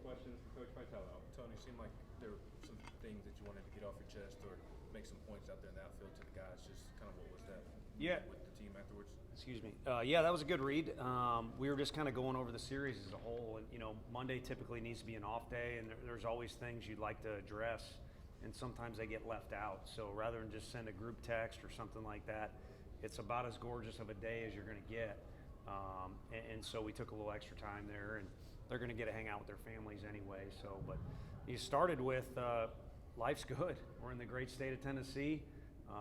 questions for Coach Vitello. Tony, it seemed like there were some things that you wanted to get off your chest or make some points out there in the outfield to the guys. Just kind of what was that with the team afterwards? Excuse me. Yeah, that was a good read. We were just kind of going over the series as a whole. And, Monday typically needs to be an off day, and there's always things you'd like to address, and sometimes they get left out. So rather than just send a group text or something like that, it's about as gorgeous of a day as you're going to get. And so we took a little extra time there, and they're going to get to hang out with their families anyway. So, but you started with life's good. We're in the great state of Tennessee.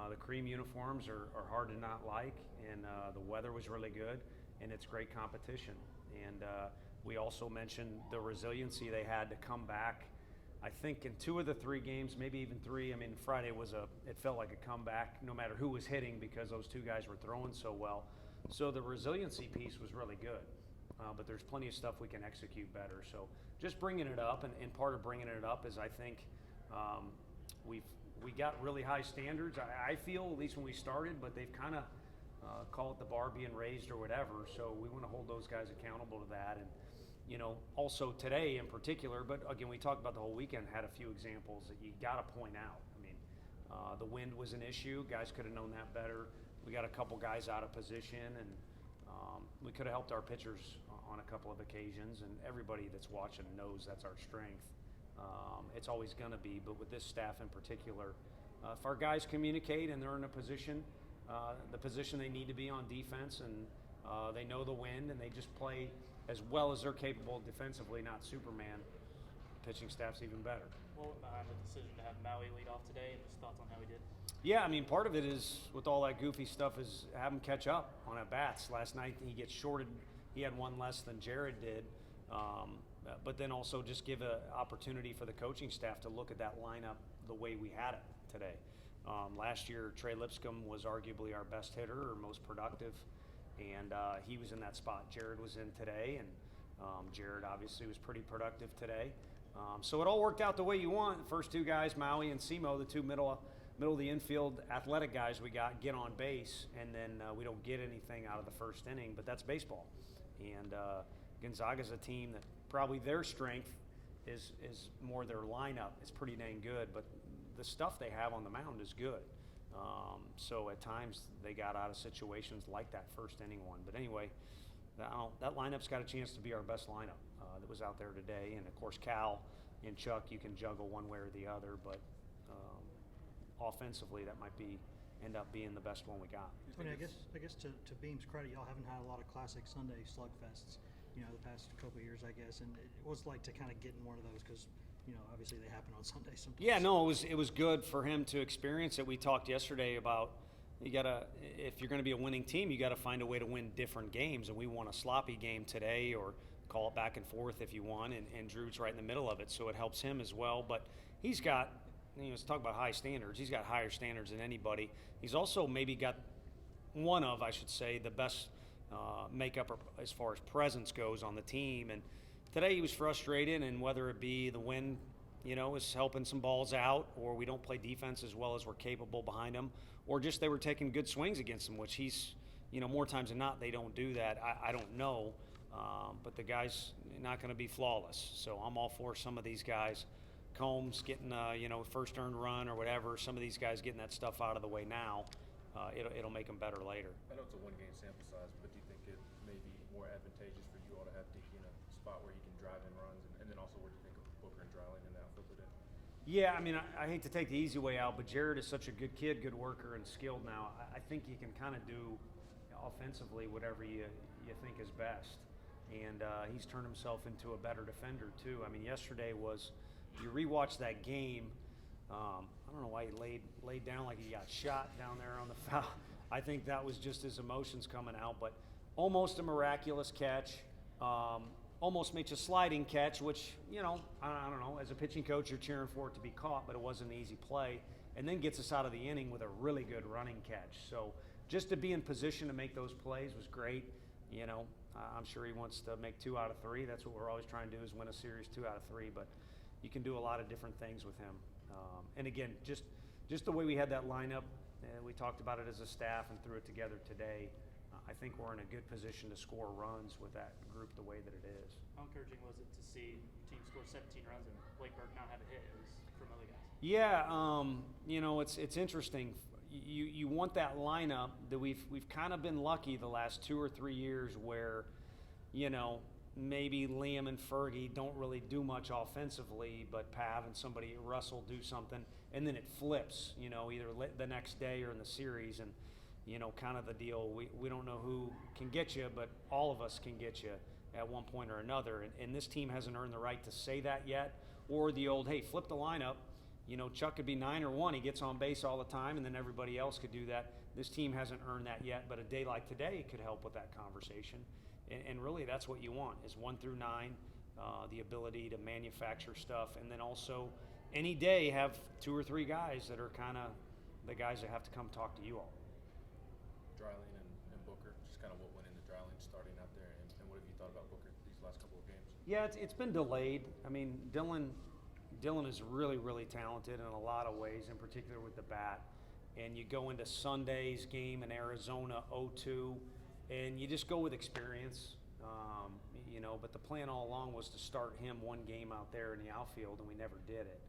The cream uniforms are hard to not like, and the weather was really good, and it's great competition. And we also mentioned the resiliency they had to come back. I think in 2 of the 3 games, maybe even 3. I mean, Friday it felt like a comeback, no matter who was hitting, because those 2 guys were throwing so well. So the resiliency piece was really good. But there's plenty of stuff we can execute better. So just bringing it up, and part of bringing it up is I think we got really high standards. I feel, at least when we started, but they've kind of call it the bar being raised or whatever. So we want to hold those guys accountable to that. And also today in particular, but again, we talked about the whole weekend, had a few examples that you got to point out. I mean, the wind was an issue. Guys could have known that better. We got a couple guys out of position, and we could have helped our pitchers on a couple of occasions, and everybody that's watching knows that's our strength. It's always going to be, but with this staff in particular, if our guys communicate and they're in a position, the position they need to be on defense, and they know the wind, and they just play as well as they're capable defensively, not Superman, the pitching staff's even better. What went behind the decision to have Maui lead off today, and just thoughts on how he did? Yeah, I mean, part of it is with all that goofy stuff is have him catch up on at-bats. Last night he gets shorted. He had 1 less than Jared did. But then also just give an opportunity for the coaching staff to look at that lineup the way we had it today. Last year, Trey Lipscomb was arguably our best hitter or most productive, and he was in that spot. Jared was in today, and Jared obviously was pretty productive today. So it all worked out the way you want. The first 2 guys, Maui and Simo, the 2 middle of the infield athletic guys we got, get on base, and then we don't get anything out of the first inning, but that's baseball. And Gonzaga's a team that probably their strength is more their lineup. It's pretty dang good, but the stuff they have on the mound is good. So at times they got out of situations like that first inning one. But anyway, that lineup's got a chance to be our best lineup that was out there today. And of course, Cal and Chuck, you can juggle one way or the other, but offensively that might end up being the best one we got. Tony, I guess to Beam's credit, y'all haven't had a lot of classic Sunday slugfests, the past couple of years, I guess. And it was like to kind of get in one of those because, obviously they happen on Sunday sometimes. Yeah, no, it was good for him to experience it. We talked yesterday about if you're going to be a winning team, you got to find a way to win different games. And we won a sloppy game today, or call it back and forth if you want. And Drew's right in the middle of it, so it helps him as well. But he's got. Let's talk about high standards. He's got higher standards than anybody. He's also maybe got the best makeup as far as presence goes on the team. And today he was frustrated, and whether it be the wind, is helping some balls out, or we don't play defense as well as we're capable behind him, or just they were taking good swings against him, which he's, more times than not they don't do that. I don't know, but the guy's not going to be flawless. So I'm all for some of these guys. Combs getting first earned run or whatever. Some of these guys getting that stuff out of the way now. It'll make them better later. I know it's a 1-game sample size, but do you think it may be more advantageous for you all to have Dickey in a spot where he can drive in runs, and then also what do you think of Booker and Dreiling in the outfield today? Yeah, I mean, I hate to take the easy way out, but Jared is such a good kid, good worker, and skilled now. I think he can kind of do offensively whatever you think is best, and he's turned himself into a better defender too. I mean, yesterday was. You rewatch that game, I don't know why he laid down like he got shot down there on the foul. I think that was just his emotions coming out, but almost a miraculous catch. Almost makes a sliding catch, which, I don't know, as a pitching coach, you're cheering for it to be caught, but it wasn't an easy play. And then gets us out of the inning with a really good running catch. So just to be in position to make those plays was great. I'm sure he wants to make 2 out of 3. That's what we're always trying to do, is win a series 2 out of 3. But you can do a lot of different things with him. And again, just the way we had that lineup, we talked about it as a staff and threw it together today. I think we're in a good position to score runs with that group the way that it is. How encouraging was it to see teams scored 17 runs and Blakeburg not have a hit. It was from other guys. Yeah, it's interesting. You want that lineup that we've kind of been lucky the last 2 or 3 years where, maybe Liam and Fergie don't really do much offensively, but Pav and somebody, Russell, do something, and then it flips, either the next day or in the series, and, kind of the deal. We don't know who can get you, but all of us can get you at one point or another, and this team hasn't earned the right to say that yet, or the old, hey, flip the lineup. Chuck could be 9 or 1. He gets on base all the time, and then everybody else could do that. This team hasn't earned that yet, but a day like today could help with that conversation. And really, that's what you want, is 1 through 9, the ability to manufacture stuff, and then also any day have 2 or 3 guys that are kind of the guys that have to come talk to you all. Dryling and Booker, just kind of what went into Dryling starting out there, and what have you thought about Booker these last couple of games? Yeah, it's been delayed. I mean, Dylan is really, really talented in a lot of ways, in particular with the bat. And you go into Sunday's game in Arizona, 0-2, and you just go with experience. But the plan all along was to start him one game out there in the outfield, and we never did it.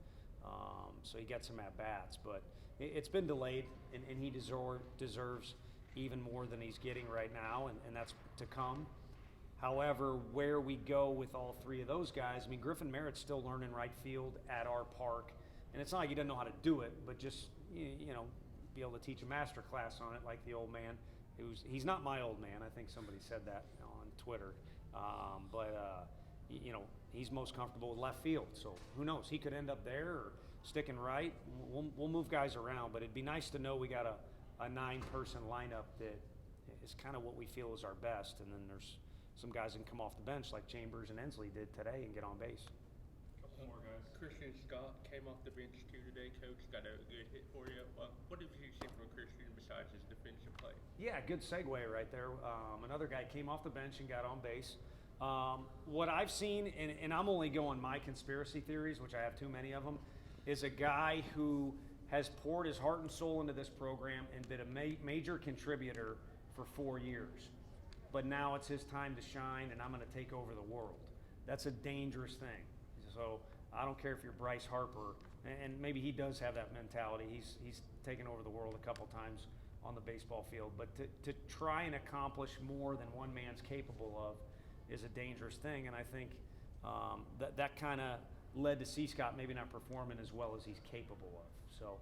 So he got some at-bats. But it's been delayed, and he deserves even more than he's getting right now, and that's to come. However, where we go with all 3 of those guys, I mean, Griffin Merritt's still learning right field at our park, and it's not like he doesn't know how to do it, but just, be able to teach a master class on it like the old man. He's not my old man. I think somebody said that on Twitter. He's most comfortable with left field, so who knows? He could end up there or sticking right. We'll move guys around, but it'd be nice to know we got a 9-person lineup that is kind of what we feel is our best, and then there's some guys that can come off the bench like Chambers and Ensley did today and get on base. Couple more guys. Christian Scott came off the bench too today. Coach got a good hit for you. What did you see from Christian besides his defensive play? Yeah, good segue right there. Another guy came off the bench and got on base. What I've seen, and I'm only going my conspiracy theories, which I have too many of them, is a guy who has poured his heart and soul into this program and been a major contributor for 4 years. But now it's his time to shine, and I'm going to take over the world. That's a dangerous thing. So I don't care if you're Bryce Harper, and maybe he does have that mentality. He's taken over the world a couple times on the baseball field. But to try and accomplish more than one man's capable of is a dangerous thing, and I think that kind of led to C. Scott maybe not performing as well as he's capable of. So,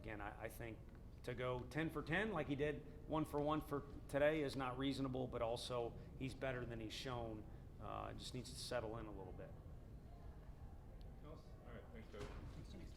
again, I think to go 10 for 10 like he did 1 for 1 for today is not reasonable, but also he's better than he's shown. Just needs to settle in a little bit.